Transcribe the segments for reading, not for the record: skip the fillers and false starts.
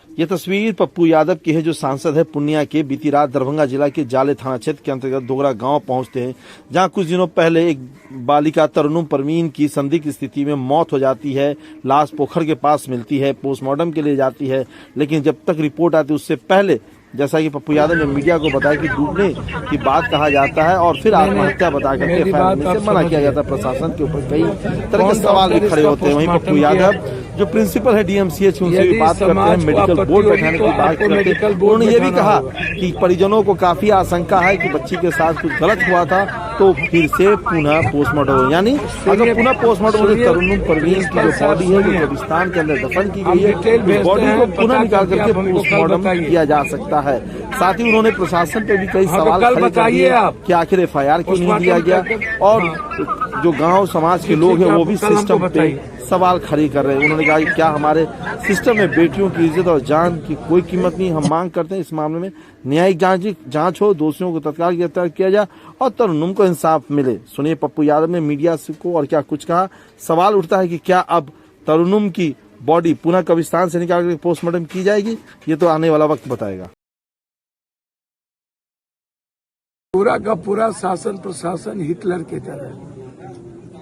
ये तस्वीर पप्पू यादव की है, जो सांसद है पूर्णिया के। बीती रात दरभंगा जिला के जाले थाना क्षेत्र के अंतर्गत दोगरा गांव पहुंचते हैं, जहां कुछ दिनों पहले एक बालिका तरन्नुम परवीन की संदिग्ध स्थिति में मौत हो जाती है। लाश पोखर के पास मिलती है, पोस्टमार्टम के लिए जाती है, लेकिन जब तक रिपोर्ट आती है उससे पहले, जैसा कि पप्पू यादव ने मीडिया को बताया कि डूबने की बात कहा जाता है और फिर आत्महत्या बता करके फैमिली से मना किया जाता है। प्रशासन के ऊपर कई तरह के सवाल भी खड़े होते हैं। वहीं पप्पू यादव जो प्रिंसिपल है डीएमसीएच, उनसे भी बात करते हैं, मेडिकल बोर्ड बैठाने की बात करते हैं। उन्होंने ये भी कहा कि परिजनों को काफी आशंका है कि बच्ची के साथ कुछ गलत हुआ था, तो फिर से पुनः पोस्टमार्टम हो, यानी अगर पुनः पोस्टमार्टम हो, तरन्नुम परवीन की जो बॉडी है वो कब्रिस्तान के अंदर दफन की गई है, बॉडी को पुनः निकाल करके पोस्टमार्टम किया जा सकता है। साथ ही उन्होंने प्रशासन पे भी कई सवाल खड़े कर दिए कि आखिर एफआईआर क्यों नहीं दिया गया, और जो गांव समाज के लोग हैं वो भी सिस्टम पे सवाल खड़े कर रहे हैं। उन्होंने कहा कि क्या हमारे सिस्टम में बेटियों की इज्जत और जान की कोई कीमत नहीं। हम मांग करते हैं इस मामले में न्यायिक जांच हो, दोषियों को तत्काल गिरफ्तार किया जाए और तरन्नुम को इंसाफ मिले। सुनिए पप्पू यादव ने मीडिया को और क्या कुछ कहा। सवाल उठता है कि क्या अब तरन्नुम की बॉडी पुनः कब्रिस्तान से निकाल कर पोस्टमार्टम की जाएगी, ये तो आने वाला वक्त बताएगा। पूरा का पूरा शासन प्रशासन हिटलर की तरह,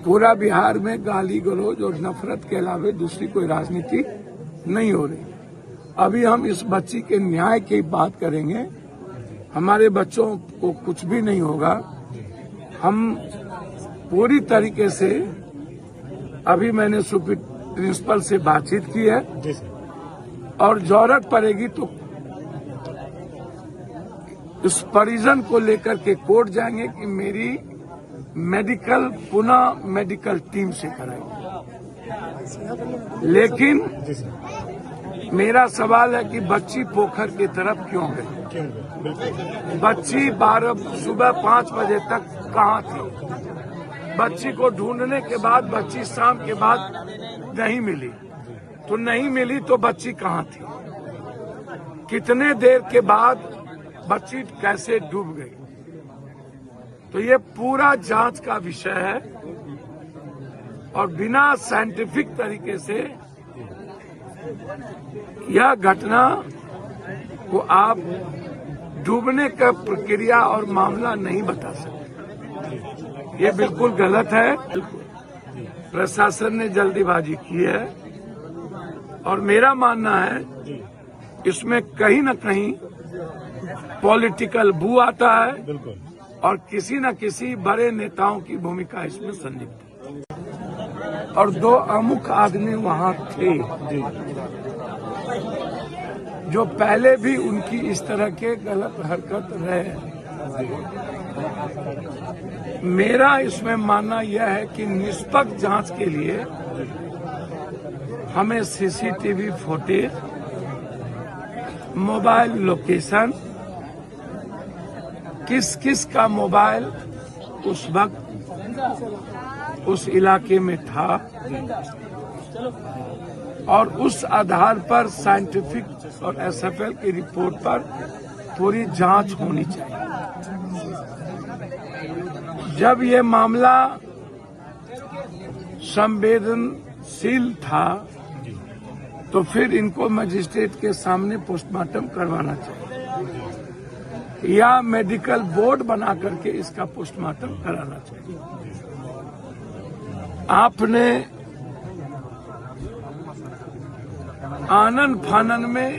पूरा बिहार में गाली गलौज और नफरत के अलावा दूसरी कोई राजनीति नहीं हो रही। अभी हम इस बच्ची के न्याय की बात करेंगे। हमारे बच्चों को कुछ भी नहीं होगा। हम पूरी तरीके से, अभी मैंने सुप्रीम प्रिंसिपल से बातचीत की है और जरूरत पड़ेगी तो उस परिजन को लेकर के कोर्ट जाएंगे कि मेरी मेडिकल पुनः मेडिकल टीम से कराएंगे। लेकिन मेरा सवाल है कि बच्ची पोखर की तरफ क्यों गई? बच्ची सुबह 5 बजे तक कहाँ थी? बच्ची को ढूंढने के बाद बच्ची शाम के बाद नहीं मिली, तो नहीं मिली तो बच्ची कहाँ थी? कितने देर के बाद बच्ची कैसे डूब गई? तो ये पूरा जांच का विषय है और बिना साइंटिफिक तरीके से यह घटना को आप डूबने का प्रक्रिया और मामला नहीं बता सकते। ये बिल्कुल गलत है। प्रशासन ने जल्दीबाजी की है और मेरा मानना है इसमें कहीं न कहीं पॉलिटिकल बू आता है और किसी न किसी बड़े नेताओं की भूमिका इसमें संदिग्ध है। और 2 अमुख आदमी वहां थे जो पहले भी उनकी इस तरह के गलत हरकत रहे। मेरा इसमें मानना यह है कि निष्पक्ष जांच के लिए हमें सीसीटीवी फुटेज, मोबाइल लोकेशन, किस किस का मोबाइल उस वक्त उस इलाके में था, और उस आधार पर साइंटिफिक और एसएफएल की रिपोर्ट पर पूरी जांच होनी चाहिए। जब ये मामला संवेदनशील था तो फिर इनको मजिस्ट्रेट के सामने पोस्टमार्टम करवाना चाहिए या मेडिकल बोर्ड बना करके इसका पोस्टमार्टम कराना चाहिए। आपने आनन फानन में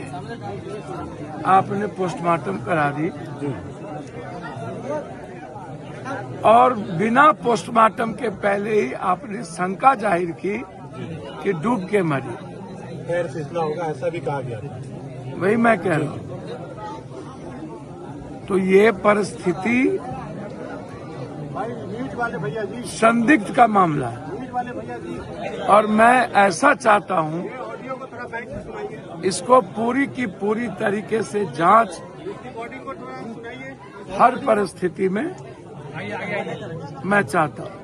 आपने पोस्टमार्टम करा दी और बिना पोस्टमार्टम के पहले ही आपने शंका जाहिर की कि डूब के मरी। खैर फिसला होगा ऐसा भी कहा गया। वही मैं कह रहा हूं। तो ये परिस्थिति संदिग्ध का मामला है और मैं ऐसा चाहता हूं इसको पूरी की पूरी तरीके से जांच हर परिस्थिति में मैं चाहता हूं।